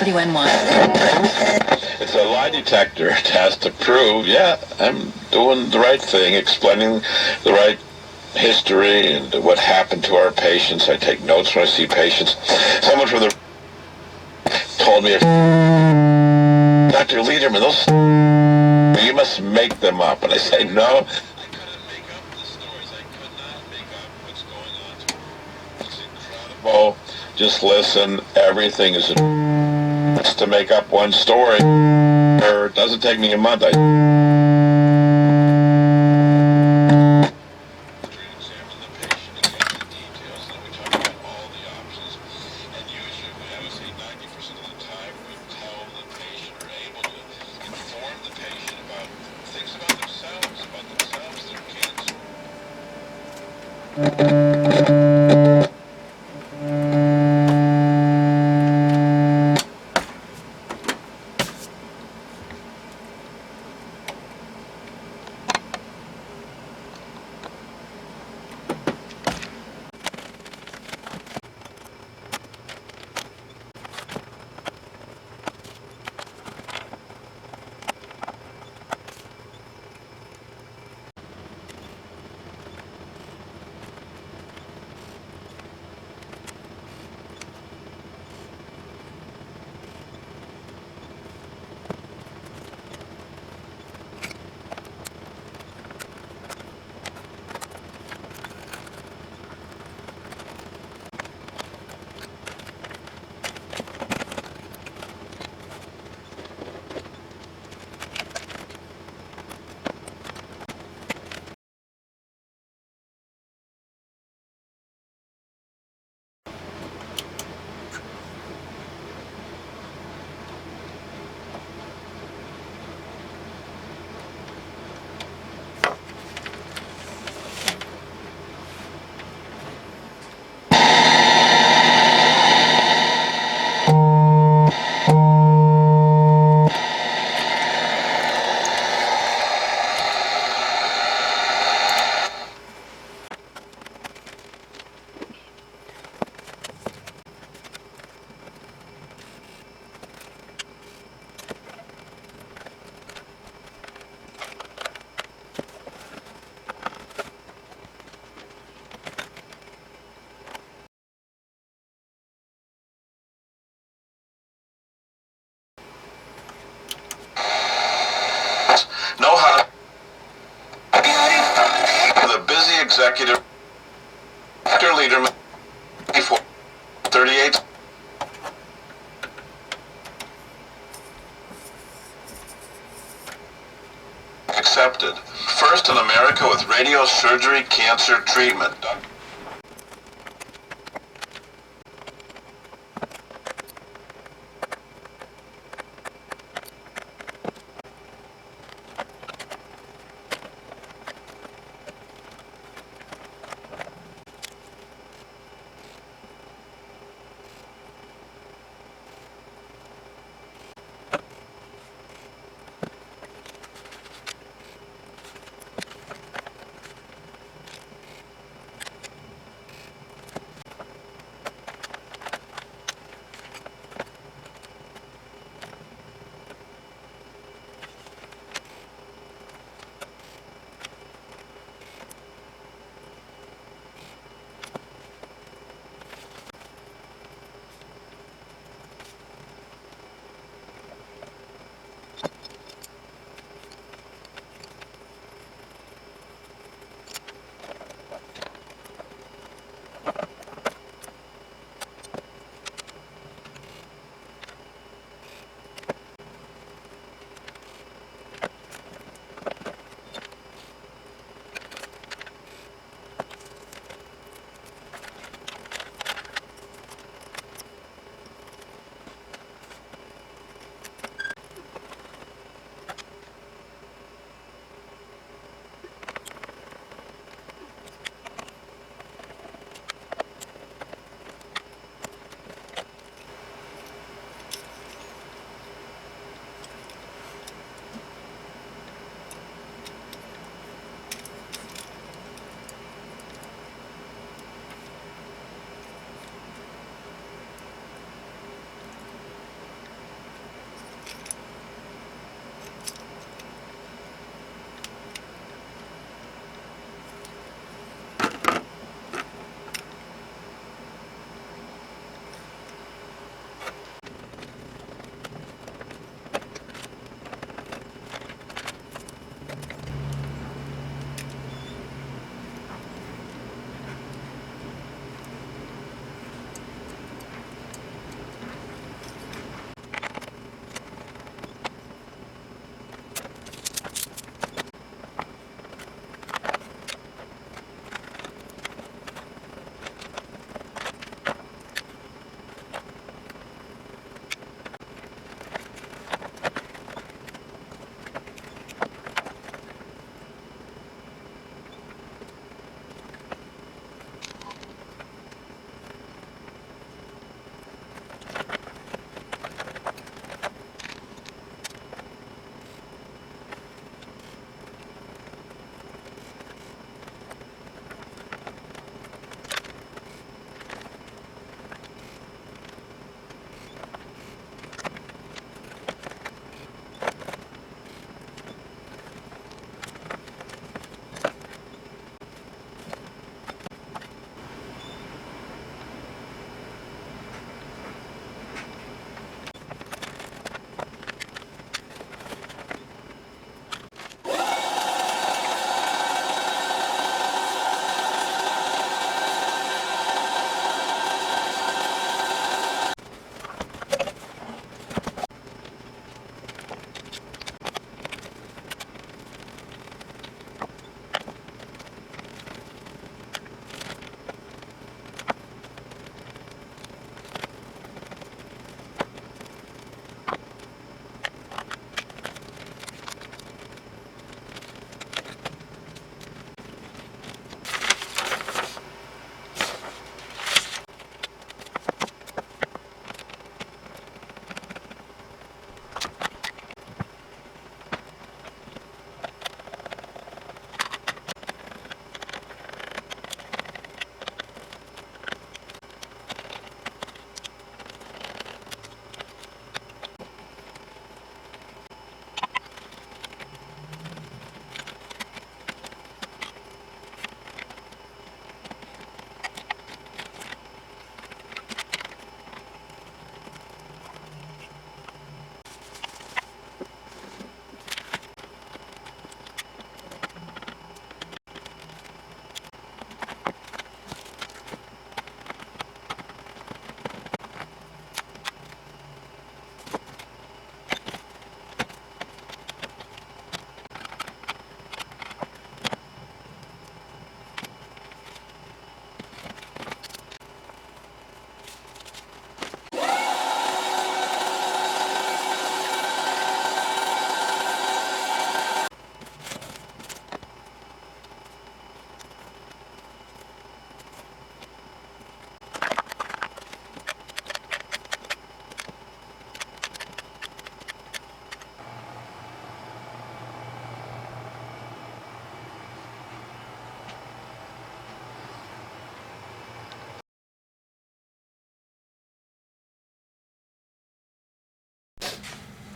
WN1. It's a lie detector. It has to prove, yeah, I'm doing the right thing, explaining the right history and what happened to our patients. I take notes when I see patients. Someone from the told me, Dr. Lederman, you must make them up. And I say, no, I couldn't make up the stories. I could not make up what's going on. It's incredible. Just listen. Everything is to make up one story. It doesn't take me a month. I examine the patient and get the details, and we talk about all the options. And usually, I would say 90% of the time, we tell the patient or able to inform the patient about things about themselves, their kids. Know how to the busy executive Dr. Lederman 38 accepted. First in America with radiosurgery cancer treatment.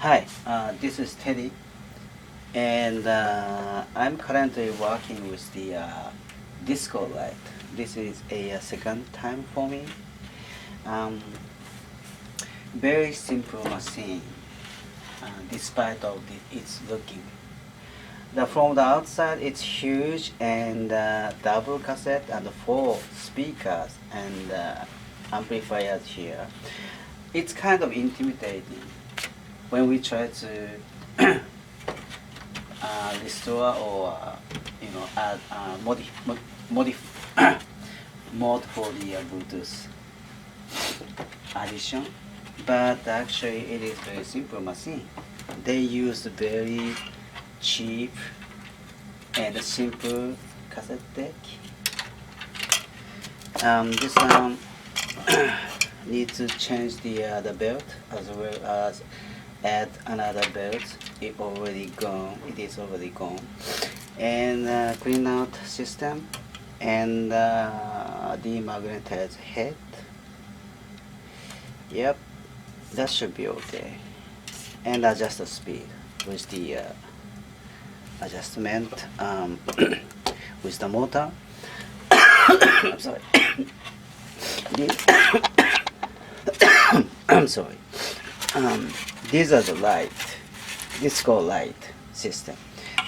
Hi, this is Teddy, and I'm currently working with the DISCOLITE. This is a second time for me. Um, Very simple machine, despite of its looking. From the outside, it's huge and double cassette and four speakers and amplifiers here. It's kind of intimidating when we try to restore or add mod for the Bluetooth addition, but actually it is very simple machine. They use very cheap and simple cassette deck. This need to change the belt as well as add another belt. It is already gone, and clean out system and demagnetize head. Yep, that should be okay. And adjust the speed with the adjustment with the motor. I'm sorry. I'm sorry. These are the light, disco light system.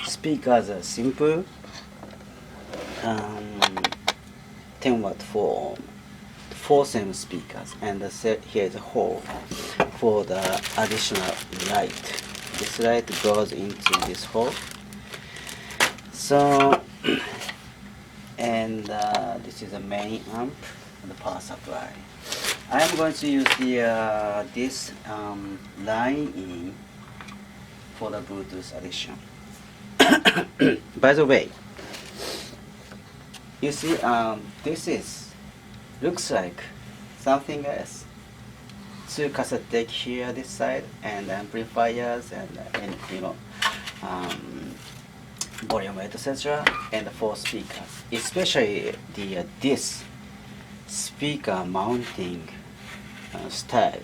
Speakers are simple. 10 watt for 4 speakers, and here is a hole for the additional light. This light goes into this hole. So, and this is the main amp and the power supply. I am going to use the this line in for the Bluetooth addition. By the way, you see, this looks like something else. 2 cassette deck here this side, and amplifiers and volume etc. and 4 speakers. Especially this speaker mounting style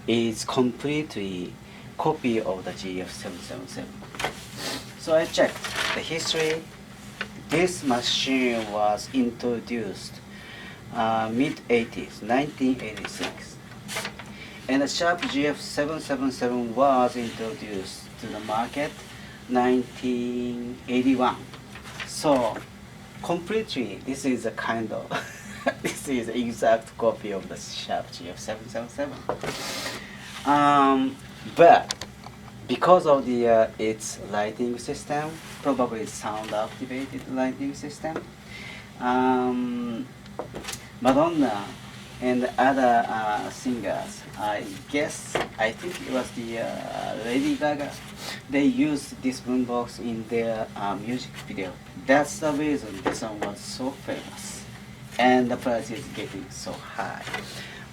is completely copy of the GF777. So I checked the history. This machine was introduced mid-80s, 1986. And the Sharp GF777 was introduced to the market 1981. So completely, this is a kind of, this is an exact copy of the Sharp GF777. But because of the its lighting system, probably sound activated lighting system, Madonna and other singers, I think it was the Lady Gaga, they used this boombox in their music video. That's the reason this one was so famous and the price is getting so high.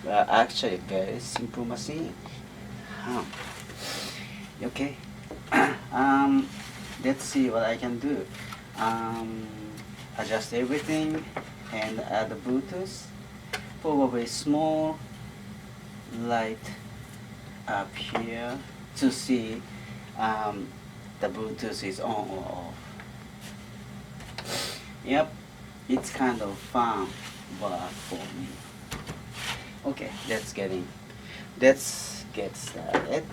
Well, actually very simple machine. Okay. Let's see what I can do. Adjust everything and add the Bluetooth. Probably small light up here to see the Bluetooth is on or off. Yep, it's kind of fun work for me. Okay, let's get started.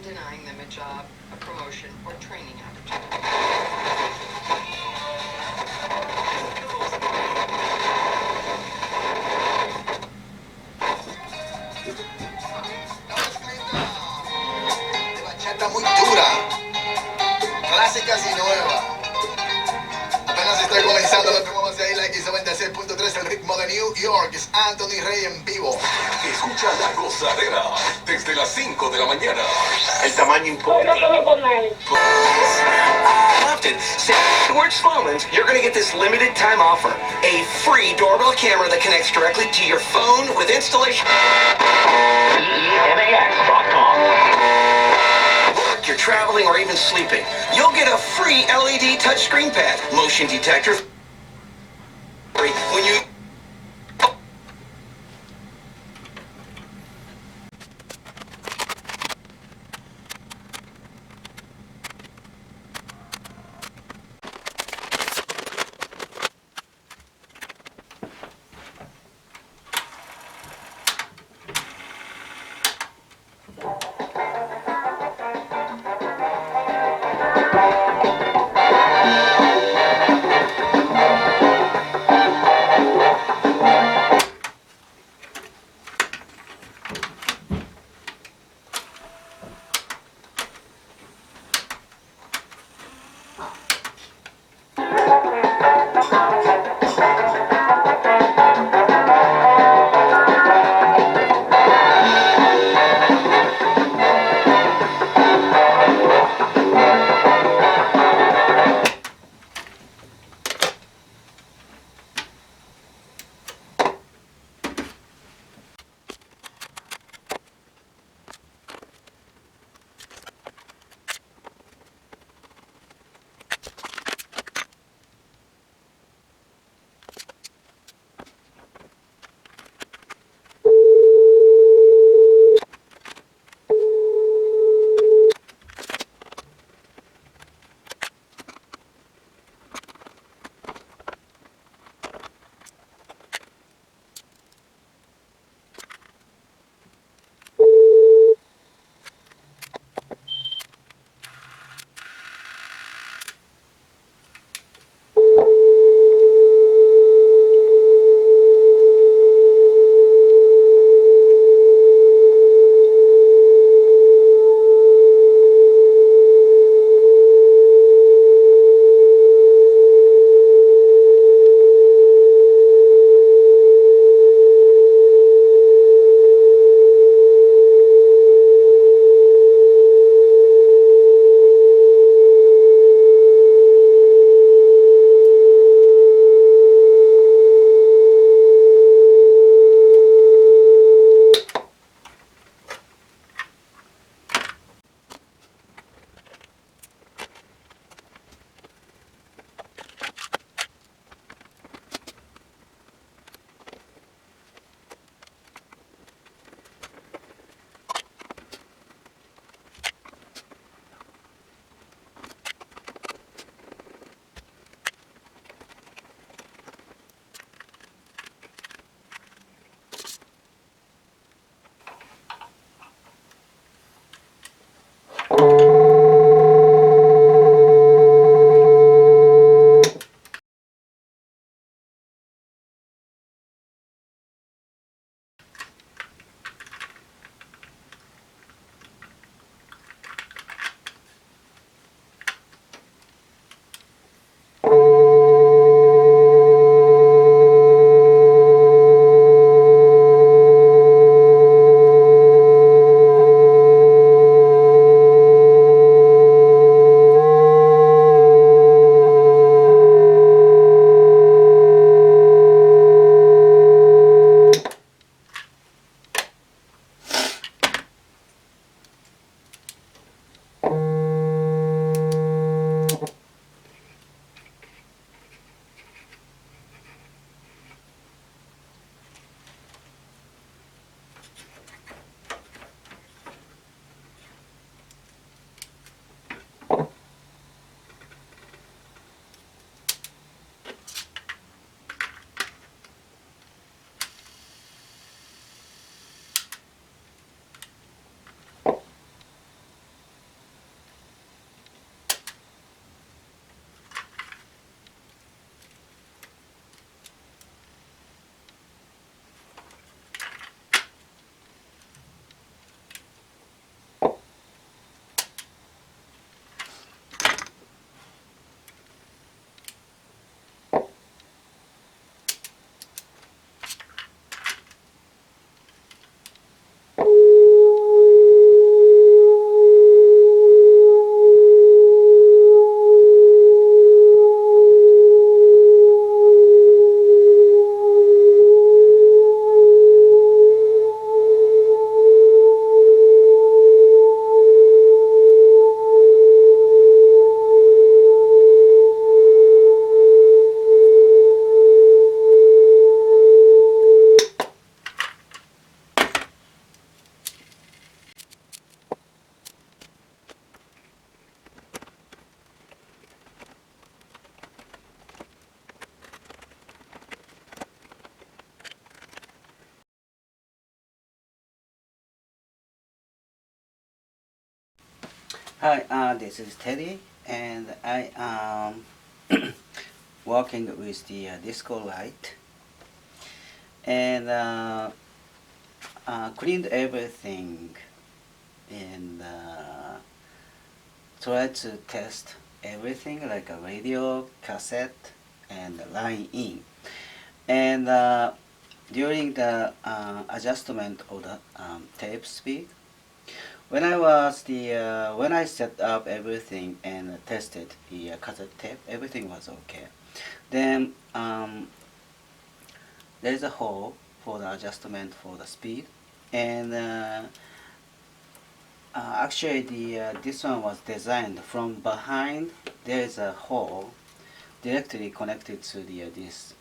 denying them a job, a promotion, or training opportunity. está muy dura. Clásicas y nuevas. Apenas está comenzando, no te muevas de ahí, la X96.3, el ritmo de New York. Es Anthony Rey en vivo. Escucha la gozadera desde las 5 de la mañana. El tamaño importa. Often, say the word Sloman's, you're going to get this limited time offer. A free doorbell camera that connects directly to your phone with installation. EEMAX.com. Work, you're traveling, or even sleeping. You'll get a free LED touchscreen pad, motion detector. When you Hi, this is Teddy, and I am working with the DISCOLITE, and cleaned everything, and tried to test everything like a radio, cassette, and line in. And during the adjustment of the tape speed, when I set up everything and tested the cassette tape, everything was okay. Then there's a hole for the adjustment for the speed, and actually this one was designed from behind. There is a hole directly connected to this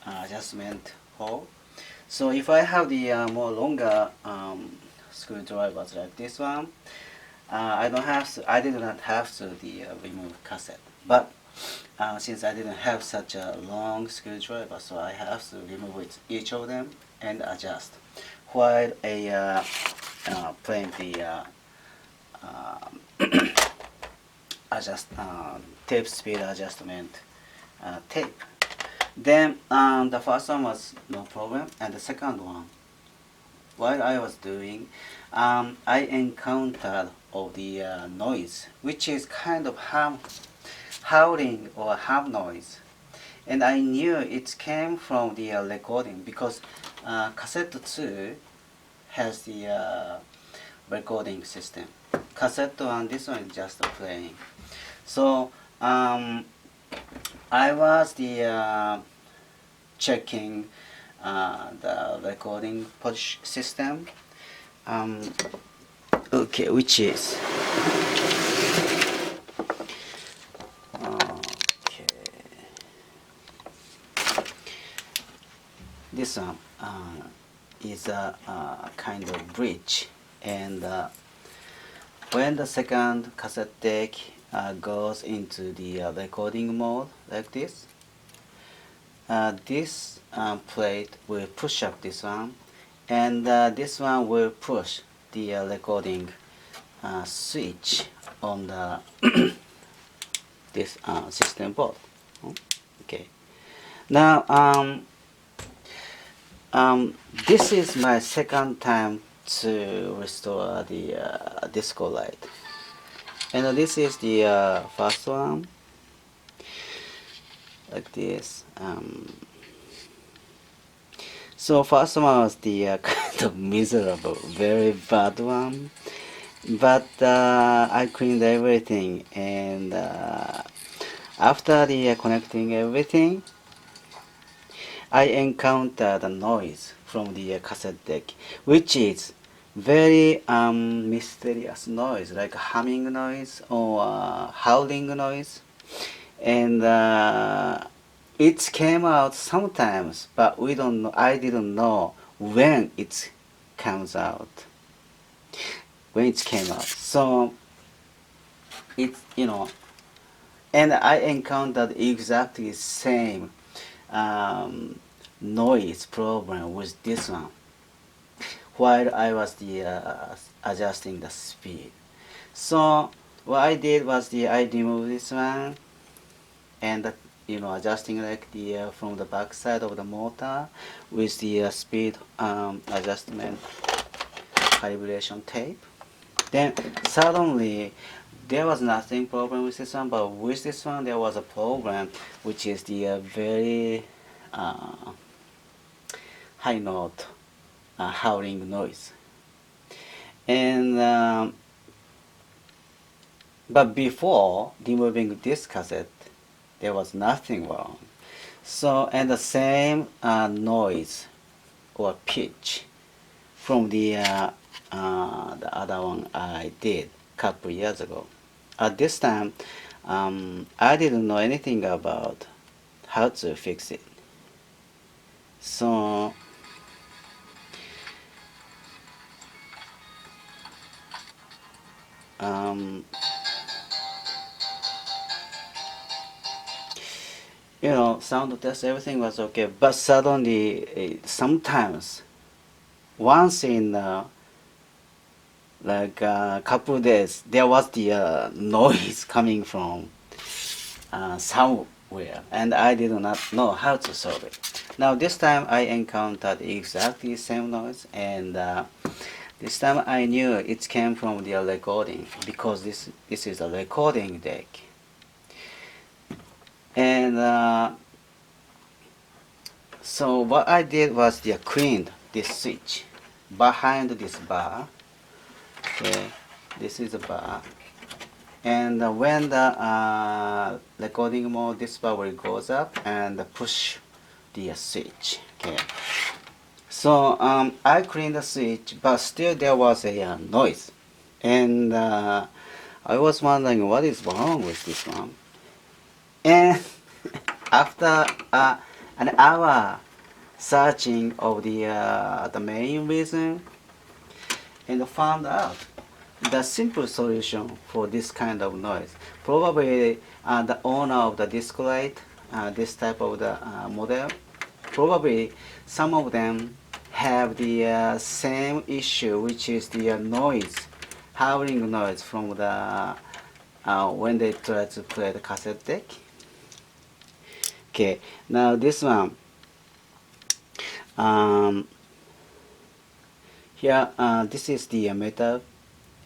adjustment hole. So if I have the more longer screwdrivers like this one, I don't have to. I did not have to remove cassette. But since I didn't have such a long screwdriver, so I have to remove each of them and adjust. While playing the adjust tape speed adjustment tape. Then the first one was no problem, and the second one, while I was doing, I encountered of the noise, which is kind of howling or hum noise, and I knew it came from the recording because cassette 2 has the recording system. Cassette 1, this one is just playing. So I was checking the recording push system. Okay, which is okay. This one is a kind of bridge, and when the second cassette deck goes into the recording mode like this, this plate will push up this one, and this one will push the recording switch on the this system board. Okay. Now this is my second time to restore the DISCOLITE, and this is the first one like this. So first one was the kind of miserable, very bad one, but I cleaned everything, and after the connecting everything, I encountered a noise from the cassette deck, which is very mysterious noise, like humming noise or howling noise, and it came out sometimes, but we don't know. I didn't know when it comes out, when it came out. So it's and I encountered exactly same noise problem with this one while I was adjusting the speed. So what I did was I removed this one, and adjusting like the from the back side of the motor with the speed adjustment calibration tape. Then suddenly there was nothing problem with this one, but with this one there was a problem, which is the very high note howling noise. And but before removing this cassette, there was nothing wrong. So, and the same noise or pitch from the other one I did a couple years ago. At this time, I didn't know anything about how to fix it. So sound test, everything was okay, but suddenly sometimes once in like a couple of days, there was the noise coming from somewhere, and I did not know how to solve it. Now this time I encountered exactly same noise, and this time I knew it came from the recording, because this is a recording deck. And so what I did was cleaned this switch behind this bar. Okay, this is a bar, and when the recording mode, this bar will goes up and push the switch. Okay, so I cleaned the switch, but still there was a noise, and I was wondering what is wrong with this one. And after an hour searching of the main reason, and found out the simple solution for this kind of noise. Probably the owner of the DISCOLITE, this type of the model, probably some of them have the same issue, which is the noise, howling noise from the when they try to play the cassette deck. Okay, now this one. Here, this is the metal,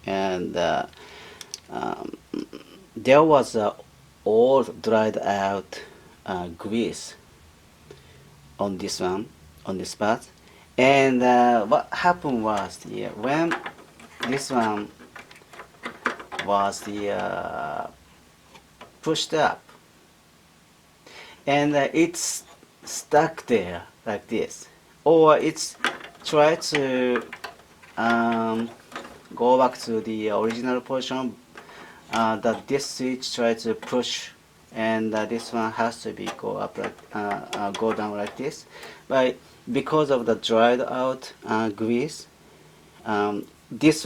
and there was old dried out grease on this one, on this part. And what happened was when this one was pushed up, and it's stuck there like this, or it's tried to go back to the original position that this switch tried to push, and this one has to be go up like go down like this. But because of the dried out grease, this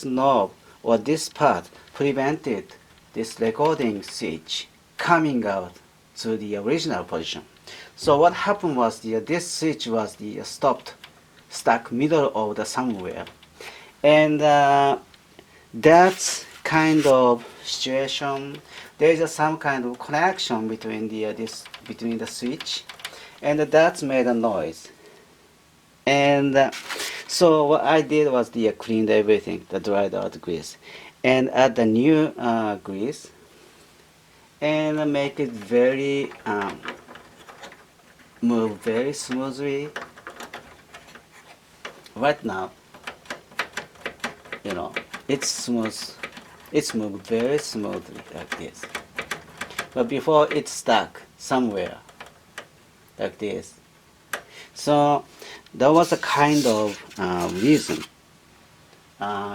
knob or this part prevented this recording switch coming out to the original position. So what happened was this switch was stuck middle of the somewhere, and that's kind of situation. There is some kind of connection between between the switch, and that made a noise. And so what I did was cleaned everything, the dried out grease, and add the new grease, and make it very move very smoothly. Right now, it's smooth. It's moved very smoothly like this. But before it's stuck somewhere like this. So that was a kind of reason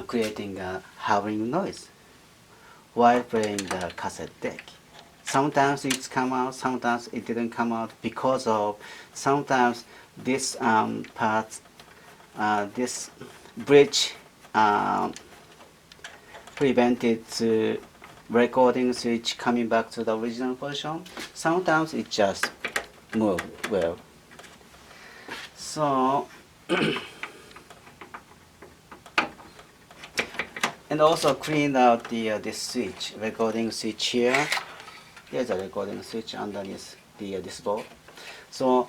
creating a howling noise while playing the cassette deck. Sometimes it's come out, sometimes it didn't come out, because of sometimes this part, this bridge prevented the recording switch coming back to the original position. Sometimes it just moved well. So and also cleaned out this switch, recording switch here. Here's a recording switch underneath this board. So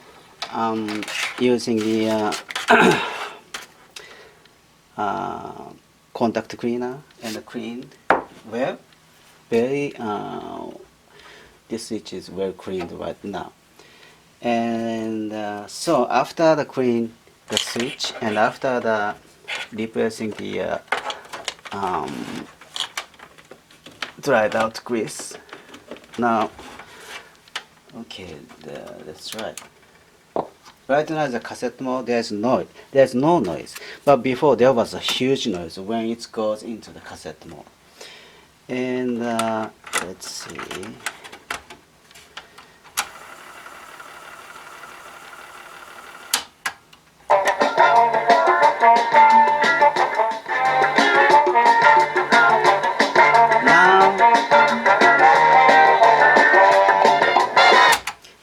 using the contact cleaner and cleaned well. Very this switch is well cleaned right now. And so after the clean the switch, and after the replacing the dried out grease, now okay, that's right. Right now the cassette mode, there's no noise, but before there was a huge noise when it goes into the cassette mode. And let's see.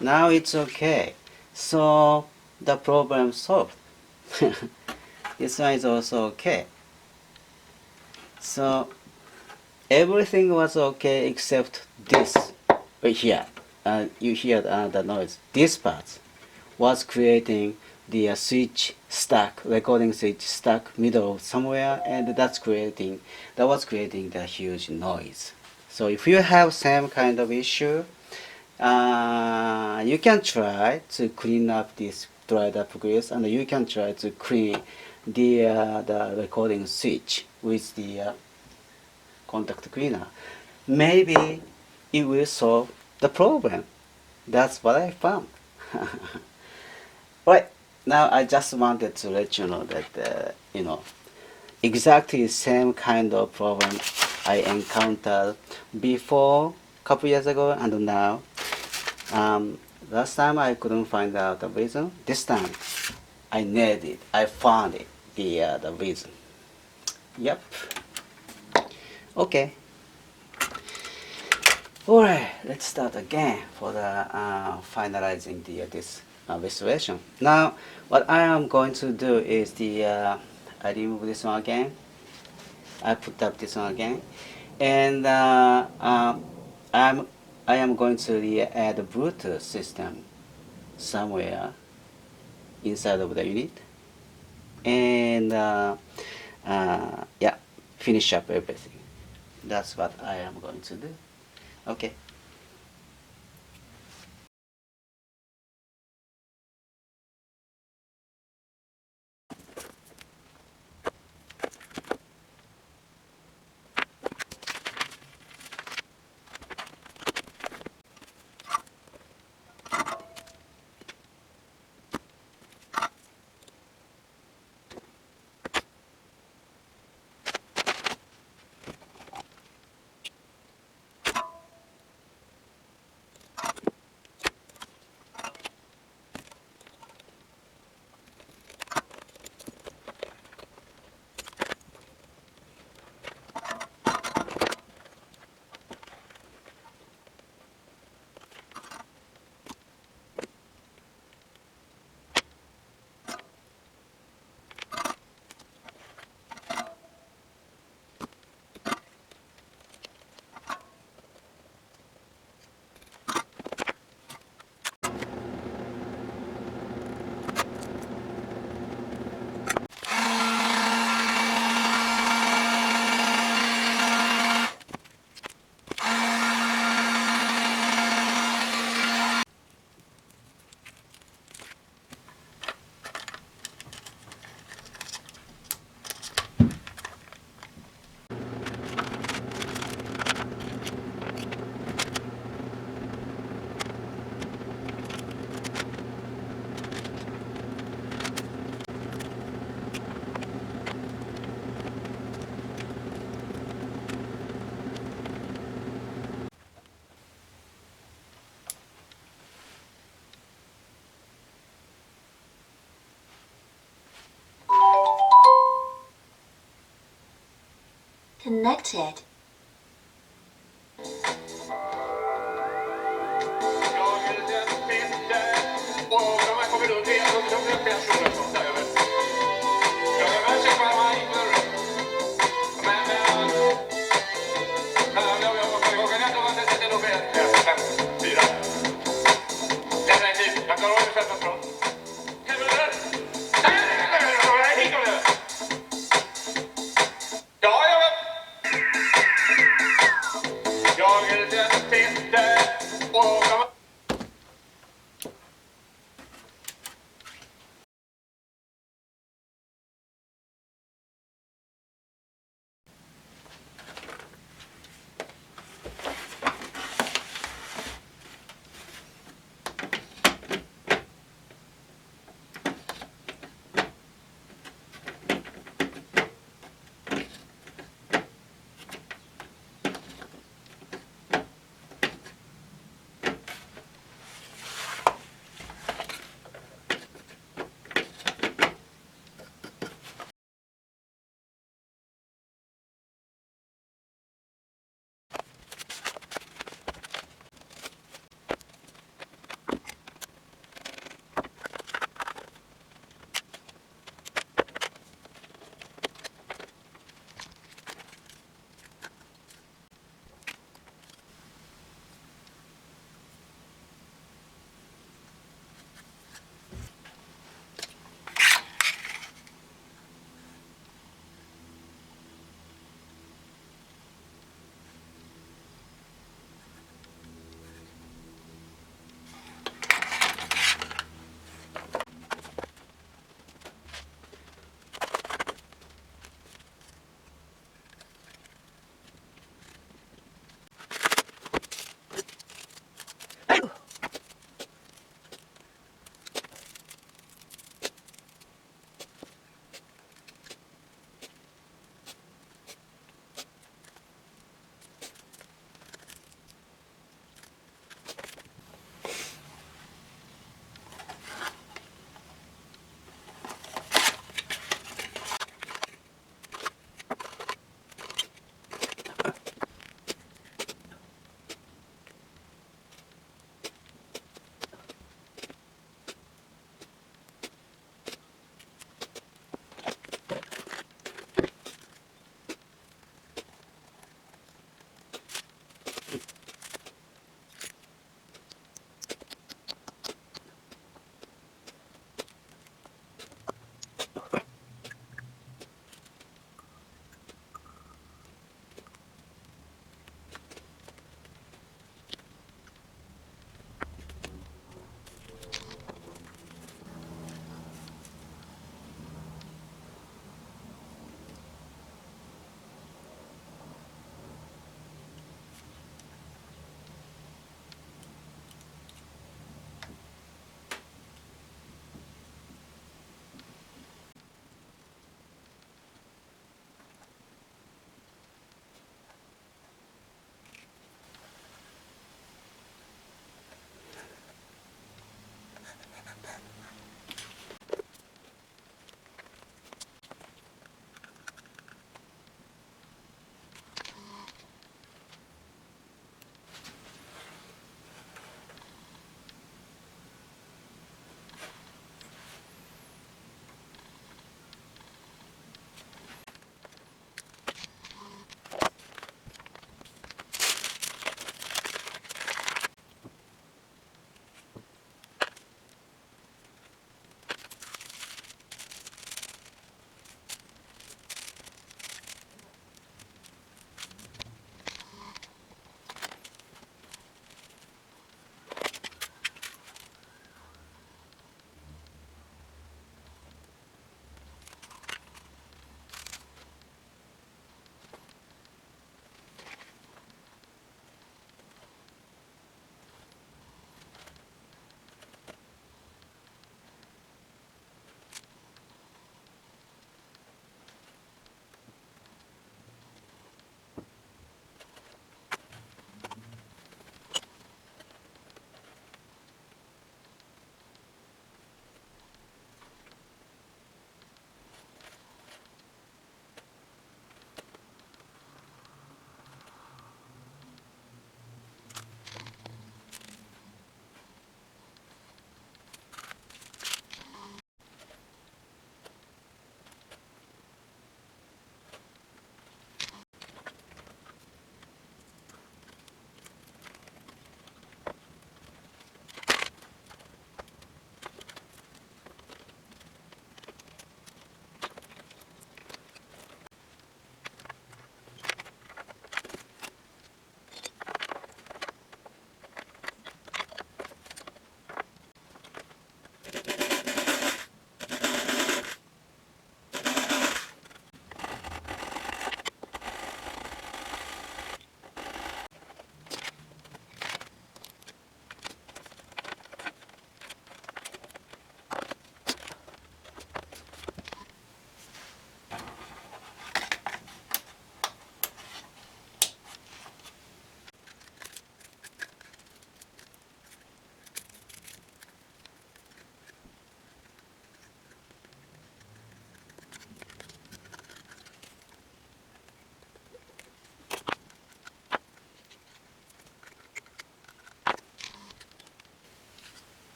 Now it's okay. So the problem solved. This one is also okay. So everything was okay except this. Right here, you hear the noise. This part was creating the switch stuck, recording switch stuck middle of somewhere, and that was creating the huge noise. So if you have same kind of issue, you can try to clean up this dried up grease, and you can try to clean the recording switch with the contact cleaner. Maybe it will solve the problem. That's what I found. Right, now I just wanted to let you know that exactly same kind of problem I encountered before, couple years ago, and now. Last time I couldn't find out the reason. This time I nailed it. I found it. The reason. Yep. Okay. Alright, let's start again for the finalizing this restoration. Now, what I am going to do is I remove this one again. I put up this one again, and I am going to add a Bluetooth system somewhere inside of the unit, and yeah, finish up everything. That's what I am going to do. Okay. Connected.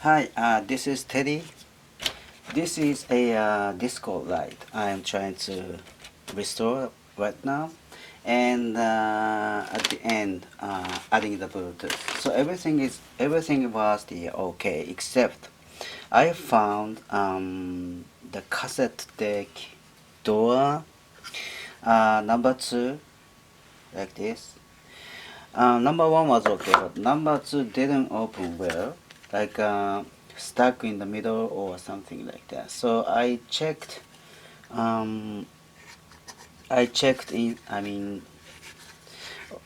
Hi, this is Teddy. This is a DISCOLITE I am trying to restore right now, and at the end adding the Bluetooth. So everything was the okay, except I found the cassette deck door number 2 like this. Number 1 was okay, but number 2 didn't open well, like stuck in the middle or something like that. So I checked in,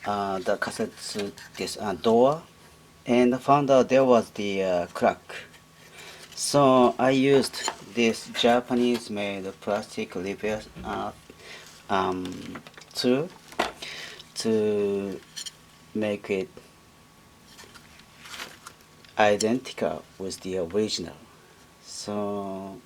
the cassette this door, and found out there was the crack. So I used this Japanese made plastic repair tool to make it identical with the original. So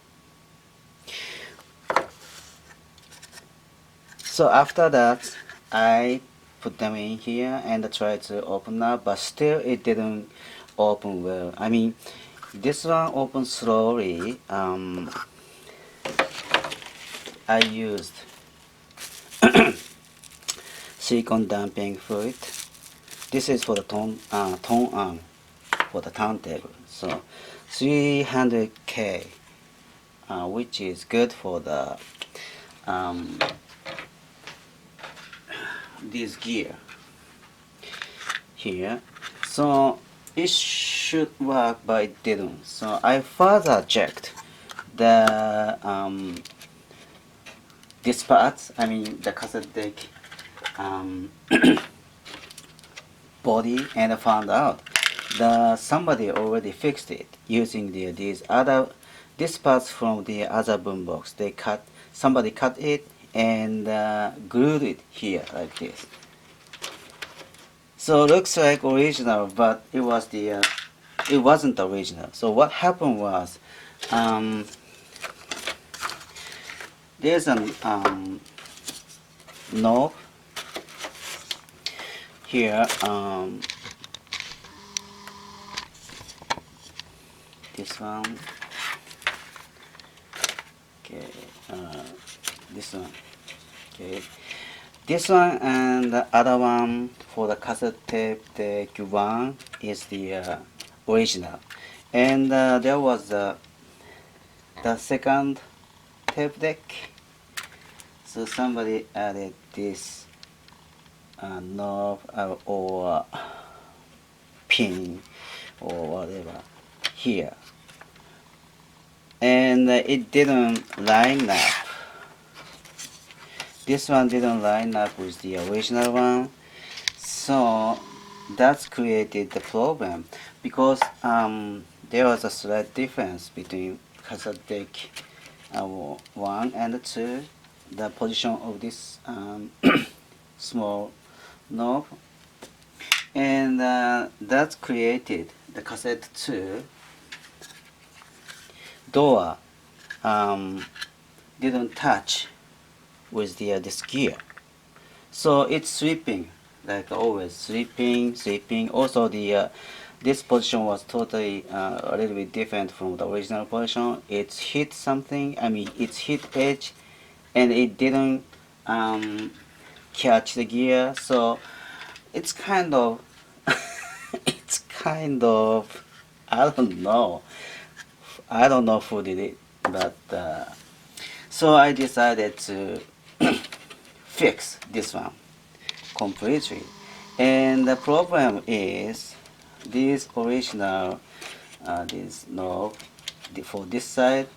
after that I put them in here and tried to open up, but still it didn't open well. I mean, this one opens slowly. I used silicone damping fluid. This is for the tone arm for the turntable. So 300K, which is good for the this gear here. So it should work, but it didn't. So I further checked the this part, I mean the cassette deck body, and I found out that somebody already fixed it using these parts from the other boombox. Somebody cut it and glued it here like this. So looks like original, but it wasn't original. So what happened was, there's a knob here. This one. Okay. This one. Okay. This one and the other one for the cassette tape deck 1 is the original, and there was the second tape deck. So somebody added this knob or pin or whatever here, and it didn't line up. This one didn't line up with the original one, so that's created the problem, because there was a slight difference between cassette deck 1 and 2, the position of this small knob, and that created the cassette 2 door didn't touch with this gear, so it's sweeping, like always, sweeping. Also this position was totally a little bit different from the original position. It's hit something, I mean it's hit edge, and it didn't catch the gear. So it's kind of I don't know who did it, but so I decided to fix this one completely. And the problem is this original this knob for this side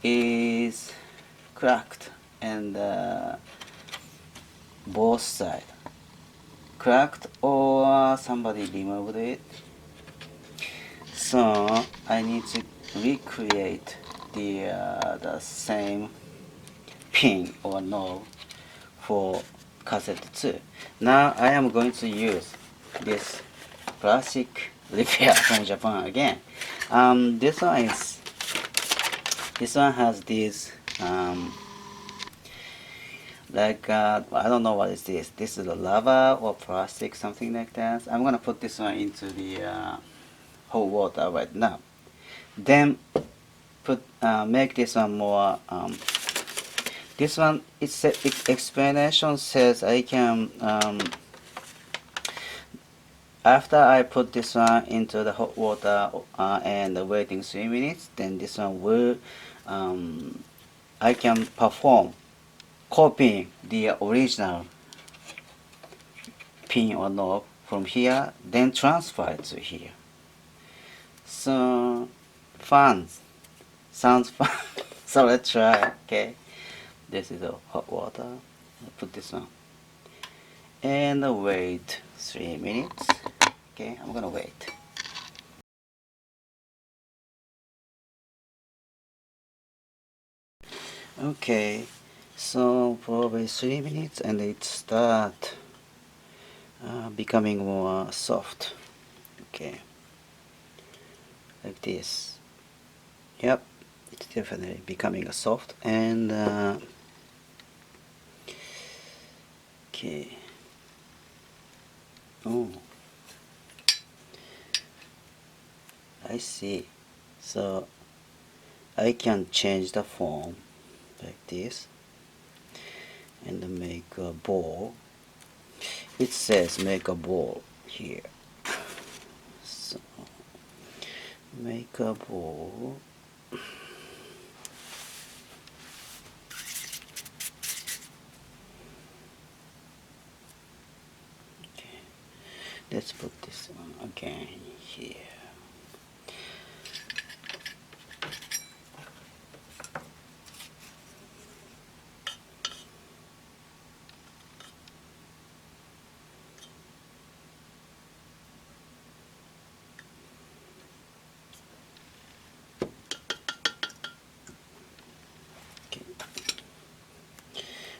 is cracked, and both sides cracked, or somebody removed it. So I need to recreate the same pin or knob for cassette 2. Now I am going to use this plastic repair from Japan again. This one has this like I don't know what is this. This is a lava or plastic, something like that. I'm gonna put this one into the hot water right now. then make this one more. This one, its explanation says I can, after I put this one into the hot water and waiting 3 minutes, then this one will, I can perform copying the original pin or knob from here, then transfer it to here. So fun, sounds fun. So let's try. Okay, this is the hot water. I put this on and wait 3 minutes. Okay, I'm gonna wait. Okay, so probably 3 minutes and it start becoming more soft. Okay, like this. Yep, it's definitely becoming a soft and okay. Oh, I see. So I can change the form like this and make a ball. It says make a ball here. So make a ball. Okay, let's put this one again here.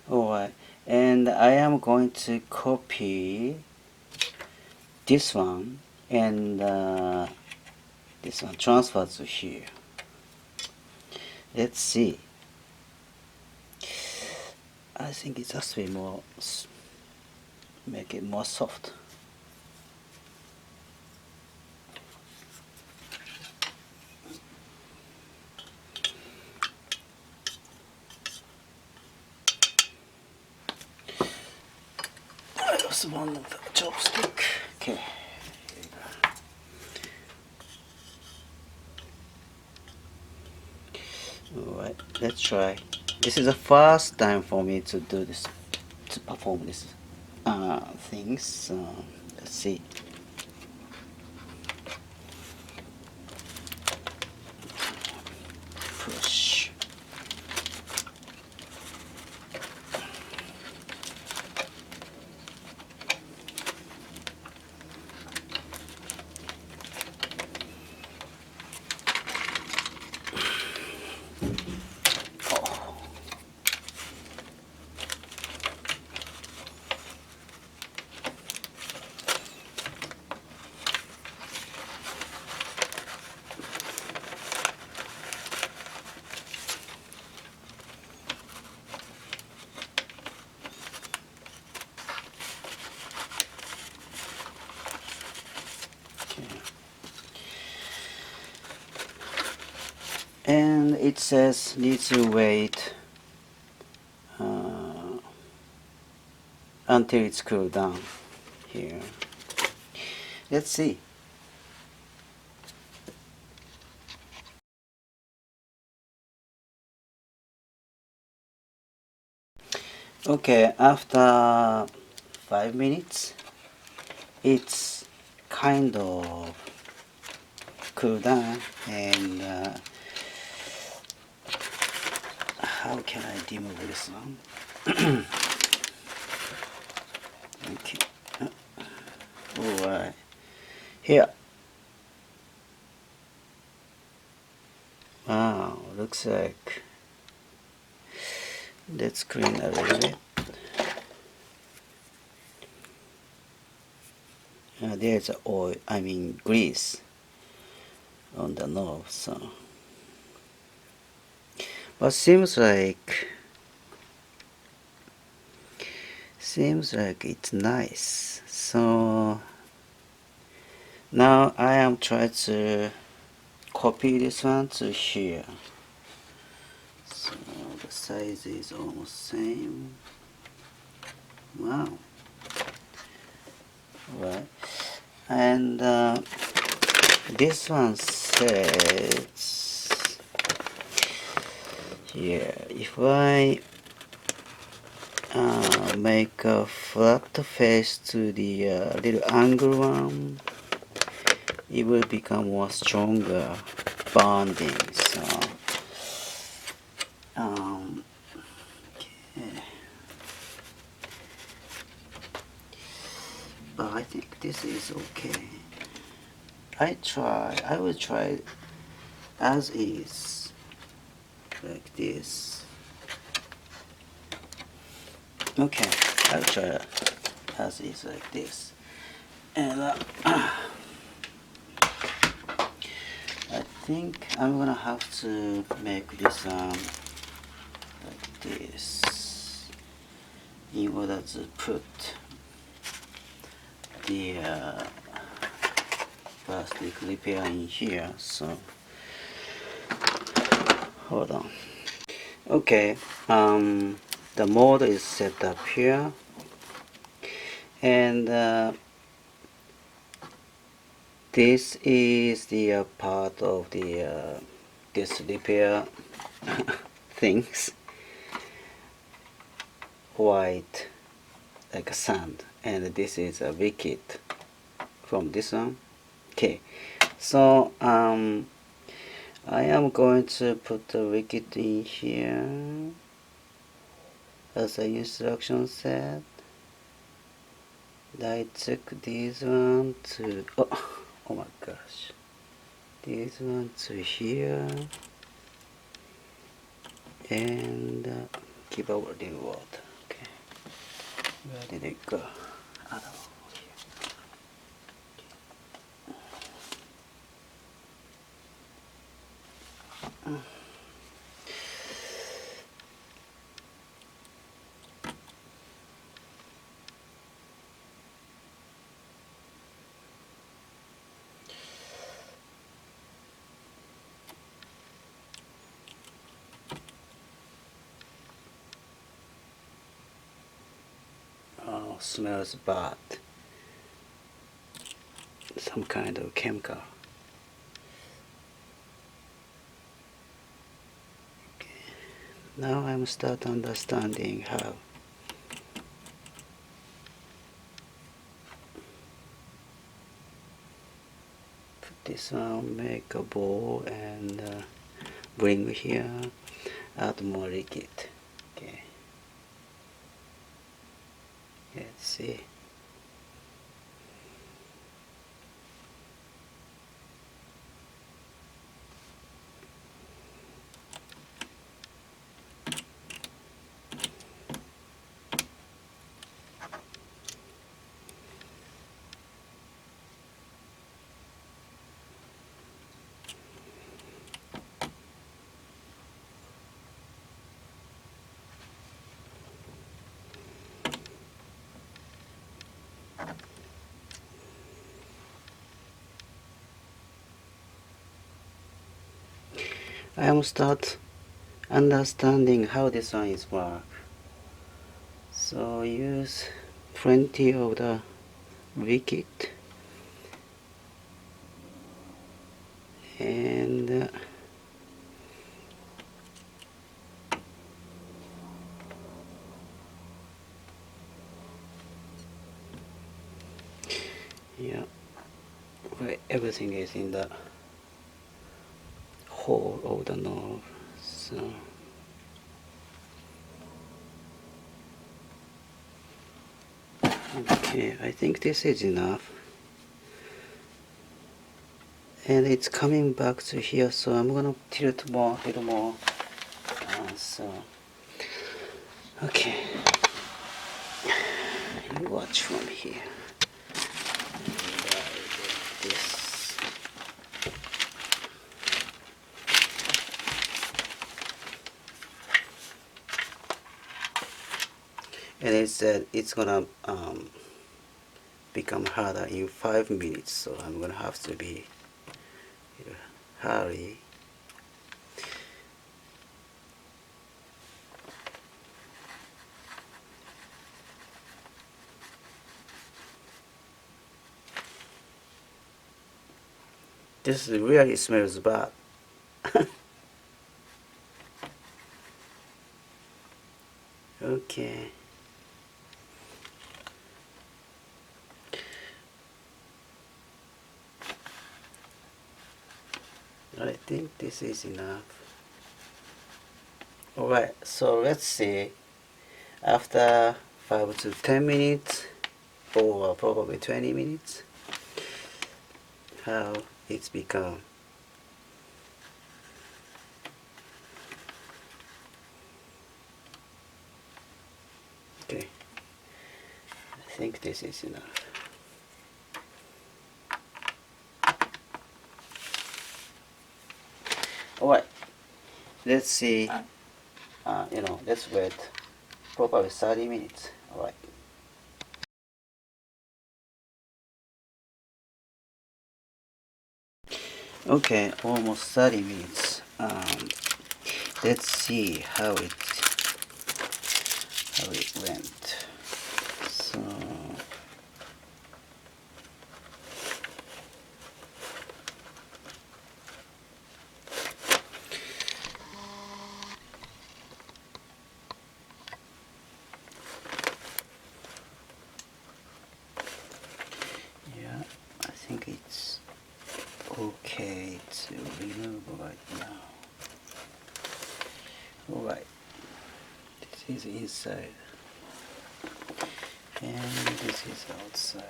Alright, and I am going to copy this one and this one transfer to here. Let's see. I think it has to be more, make it more soft. I also want the chopstick. Okay. Alright, let's try. This is the first time for me to do this, to perform this things. So let's see. Push. And it says needs to wait until it's cooled down here. Let's see. Okay, after 5 minutes it's kind of cooled down, and how can I remove this one? Okay. Alright. Here. Wow, looks like. Let's clean a little bit. There's oil, I mean grease on the knob, so. But seems like it's nice. So now I am trying to copy this one to here. So the size is almost same. Wow. Right. And this one says here, if I make a flat face to the little angle one, it will become more stronger bonding. So okay. But I think this is okay. I will try as is, like this. Okay, I'll try as is like this. And I think I'm gonna have to make this like this in order to put the plastic repair in here. So hold on. Okay, the mode is set up here, and this is the part of the this repair things, white like sand, and this is a wicket from this one. Okay, so I am going to put the wicket in here as the instruction said. I took this one to oh my gosh, this one to here, and give a little water. Okay, where did it go? I don't know. Oh, smells bad. Some kind of chemical. Okay. Now I'm start understanding how. Put this one, make a bowl, and bring here, add more liquid. Okay. Let's see. I am start understanding how this one is work. So use plenty of the wicket, and yeah, where everything is in the hole of the knob. So okay, I think this is enough, and it's coming back to here, so I'm gonna tilt more, a little more. So okay, you watch from here. And, this. And it said it's gonna become harder in 5 minutes, so I'm gonna have to be hurry. This really smells bad. Okay. I think this is enough. Alright, so let's see after 5 to 10 minutes or probably 20 minutes how it's become. Okay, I think this is enough. Alright, let's see, let's wait probably 30 minutes. Alright. Okay, almost 30 minutes. Let's see how it went. So yeah, I think it's okay to remove right now. Alright, this is inside and this is outside.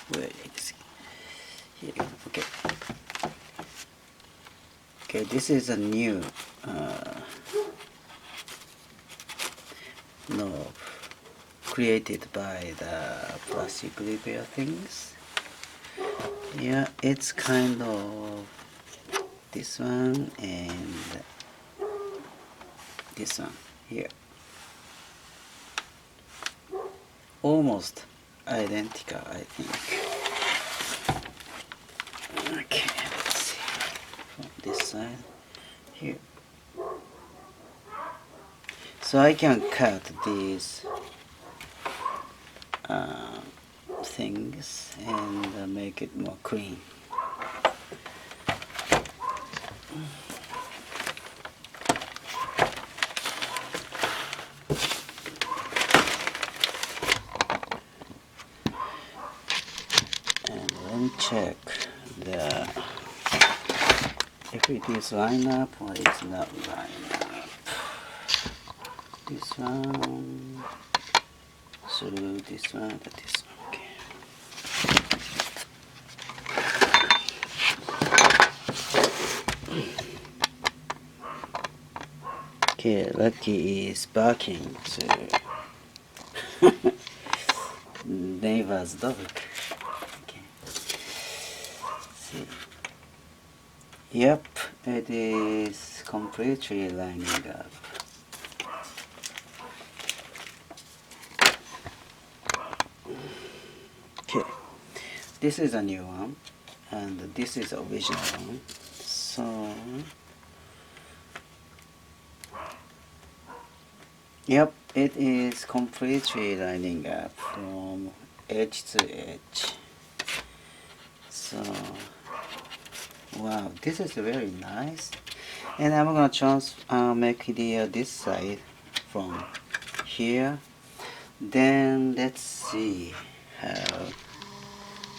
Where is it? Here. Okay. Okay, this is a new knob created by the plastic repair things. Yeah, it's kind of this one and this one here. Almost identical, I think. Okay, let's see. From this side here. So I can cut these things and make it more clean. And let me check if it is line up or it's not line up. This one through this one to this one. Okay, Lucky is barking to neighbor's dog. Okay. See. Yep, it is completely lining up. Okay, this is a new one, and this is the original one. So. Yep, it is completely lining up from edge to edge. So, wow, this is very nice. And I'm gonna make this side from here. Then let's see how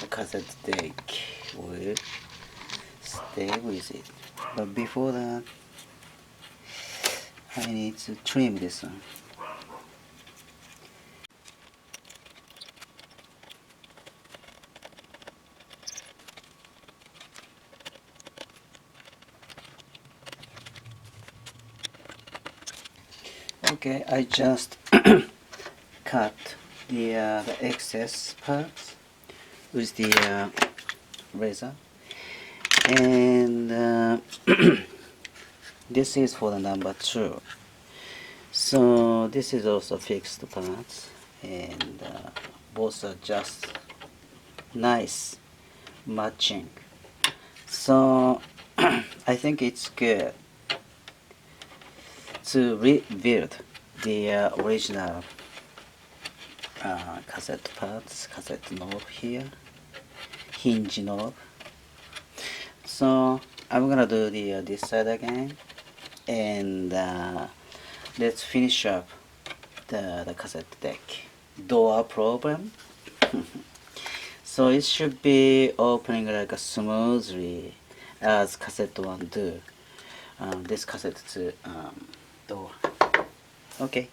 the cassette deck will stay with it. But before that, I need to trim this one. Okay, I just cut the excess parts with the razor, and this is for the number 2. So this is also fixed parts, and both are just nice matching. So I think it's good to rebuild the original cassette parts, cassette knob here, hinge knob. So I'm gonna do the this side again, and let's finish up the cassette deck. Door problem. So it should be opening like a smoothly as cassette 1 do. This cassette 2 door. Okay.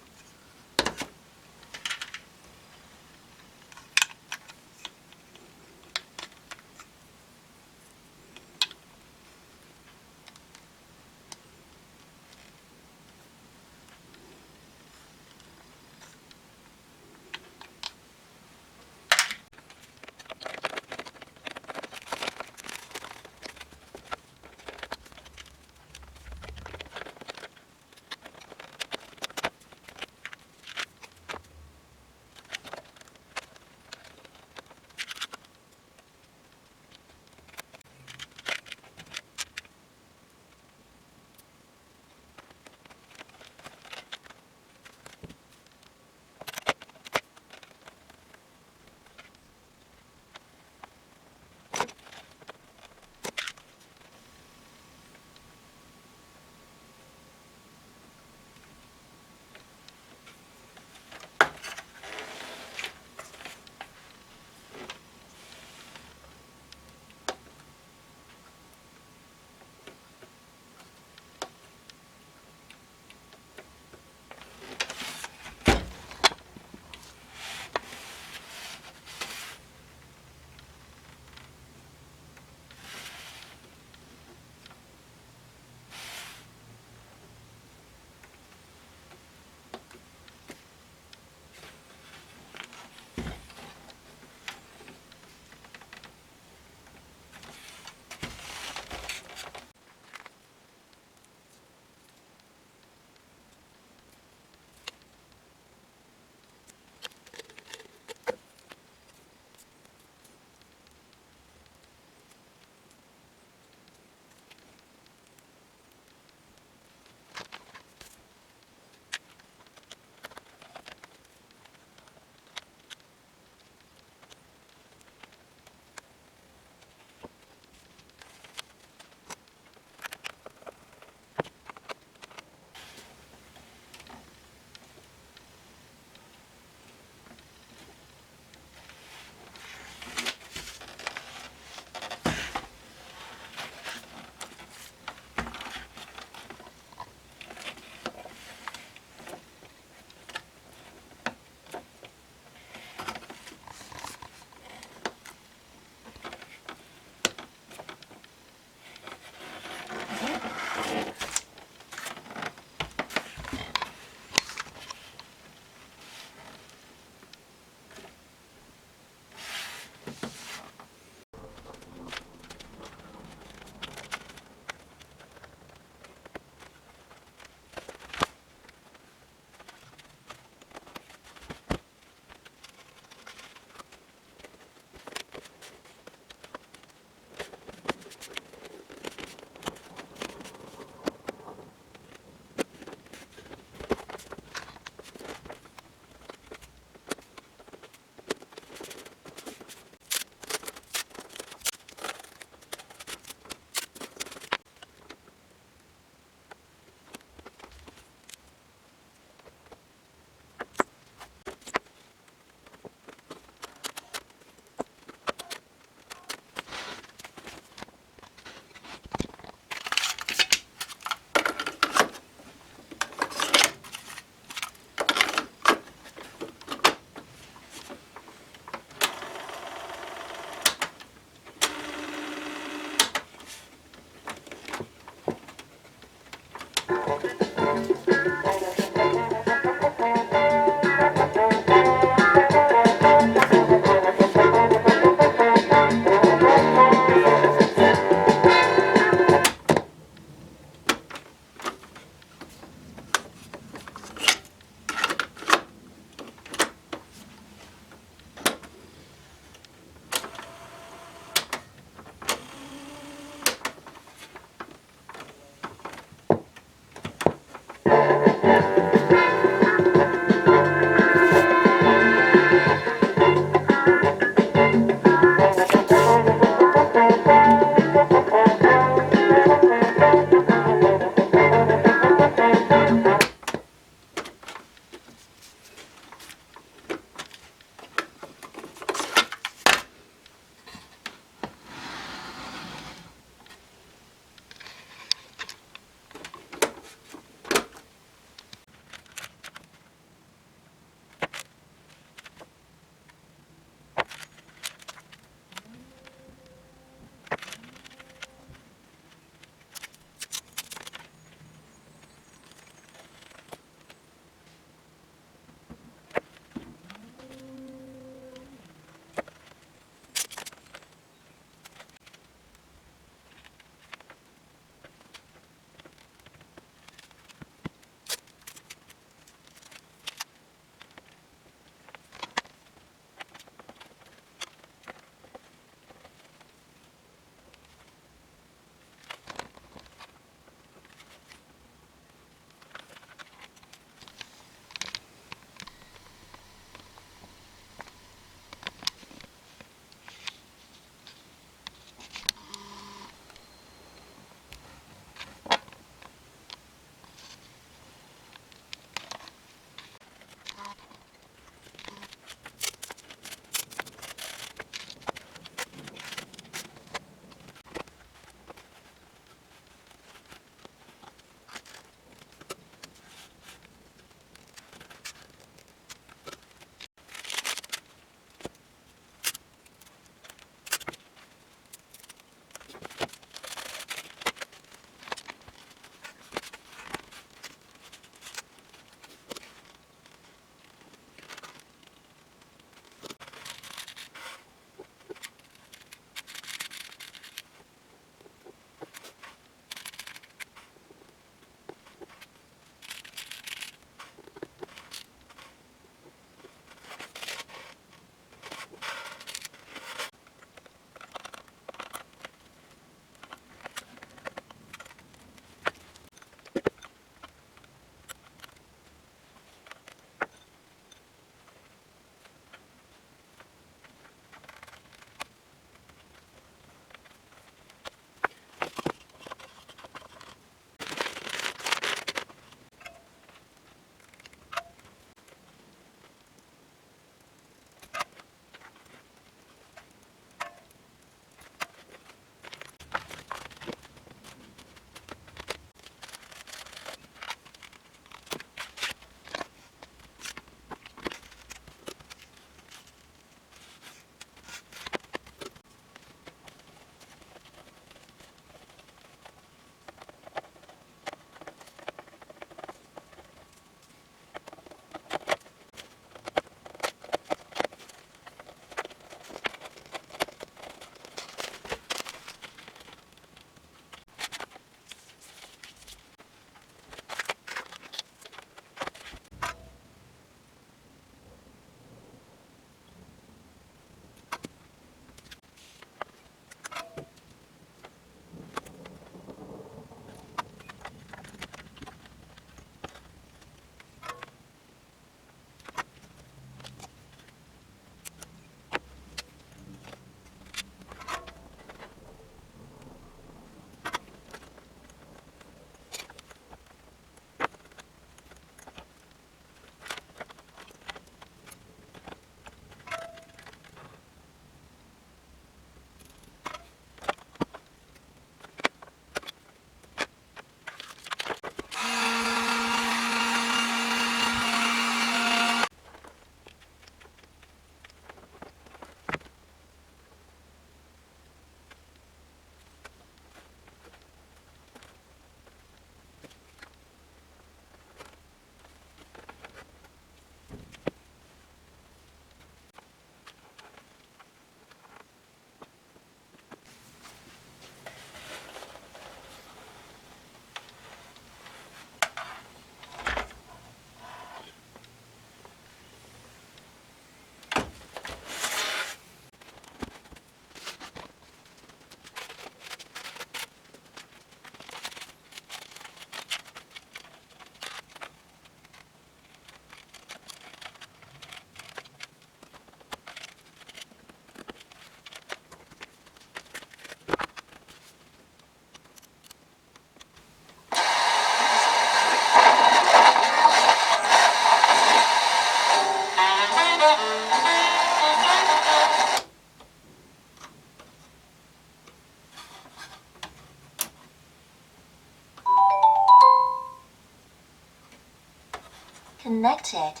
Connected.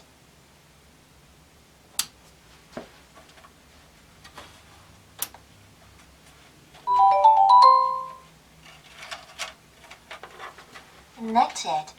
Connected.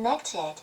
Connected.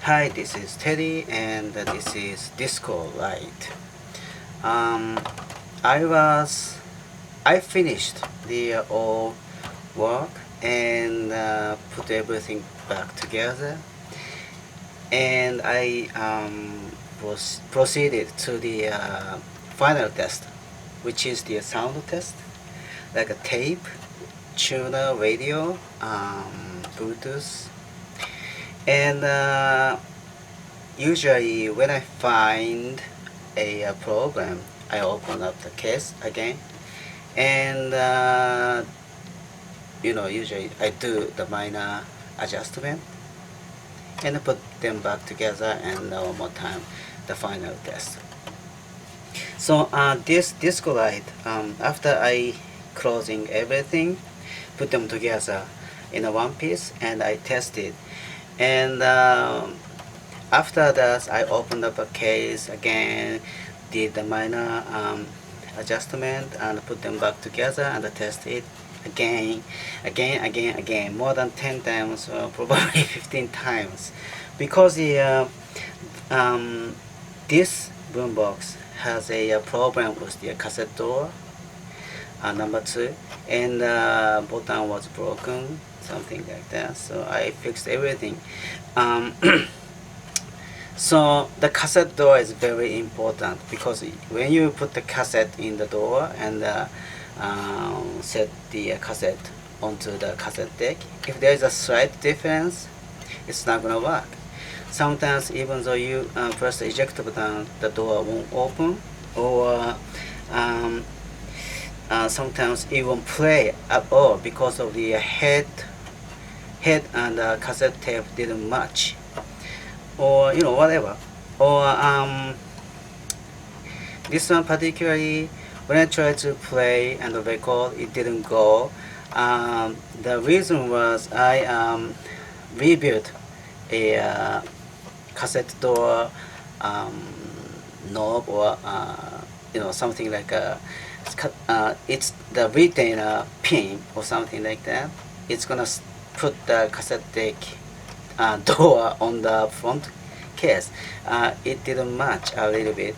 Hi, this is Teddy, and this is DISCOLITE. Um, I finished the all work and put everything back together, and I was proceeded to the final test, which is the sound test, like a tape, tuner, radio, Bluetooth. And usually when I find a program, I open up the case again, and usually I do the minor adjustment and put them back together, and one more time the final test. So this DISCOLITE, after I closing everything, put them together in a one piece, and I tested. And after that, I opened up a case again, did the minor adjustment, and put them back together and test it again, more than 10 times, or probably 15 times, because this boombox has a problem with the cassette door, number 2, and button was broken, something like that. So I fixed everything. So the cassette door is very important, because when you put the cassette in the door and set the cassette onto the cassette deck, if there is a slight difference, it's not gonna work. Sometimes even though you press the eject button, the door won't open, or sometimes it won't play at all because of the head and cassette tape didn't match, or whatever. Or this one particularly, when I tried to play and record, it didn't go. The reason was I rebuilt a cassette door knob, or something like it's the retainer pin or something like that. It's gonna put the cassette deck door on the front case. It didn't match a little bit,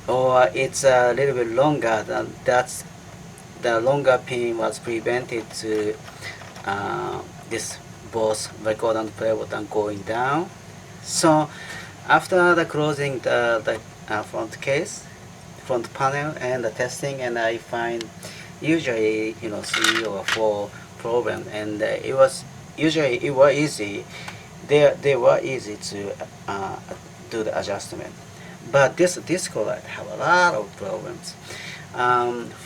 or it's a little bit longer than that's the longer pin was prevented to this both record and play button going down. So after the closing the front case, front panel, and the testing, and I find usually 3 or 4 problems, and it was easy. They were easy to do the adjustment, but this DISCOLITE have a lot of problems.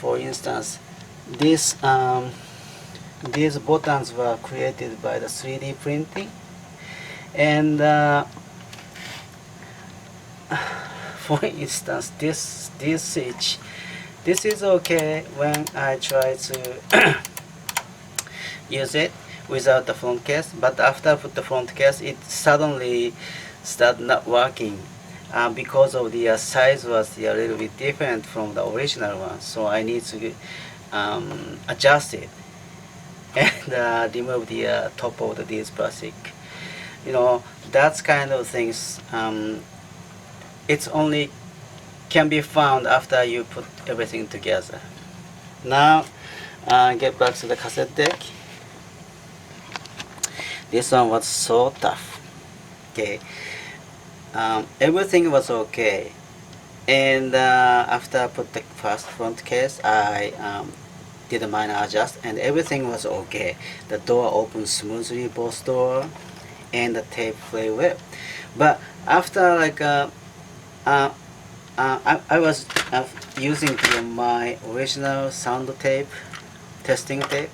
For instance, these buttons were created by the 3D printing, and for instance, this switch, this is okay when I try to use it without the front case, but after I put the front case, it suddenly started not working because of the size was a little bit different from the original one. So I need to adjust it and remove the top of this plastic. That's kind of things. It's only can be found after you put everything together. Now get back to the cassette deck. This one was so tough. Okay, everything was okay, and after I put the first front case, I did a minor adjust, and everything was okay. The door opened smoothly, both door, and the tape played well. But after I was using my original sound tape, testing tape,